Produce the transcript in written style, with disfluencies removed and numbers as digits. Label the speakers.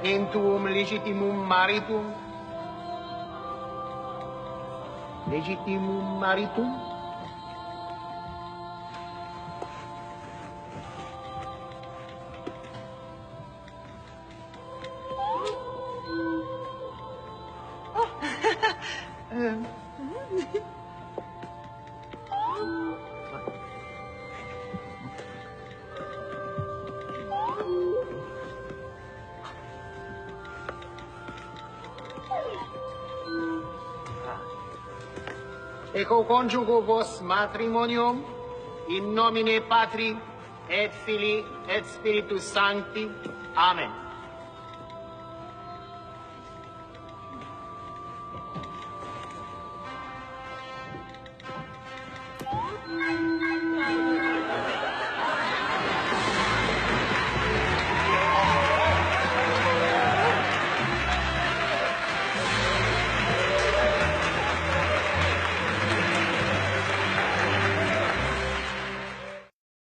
Speaker 1: in tuum legitimum maritum. Legitimum maritum. Eco conjugo vos matrimonium in nomine Patri et Filii et Spiritus Sancti. Amen.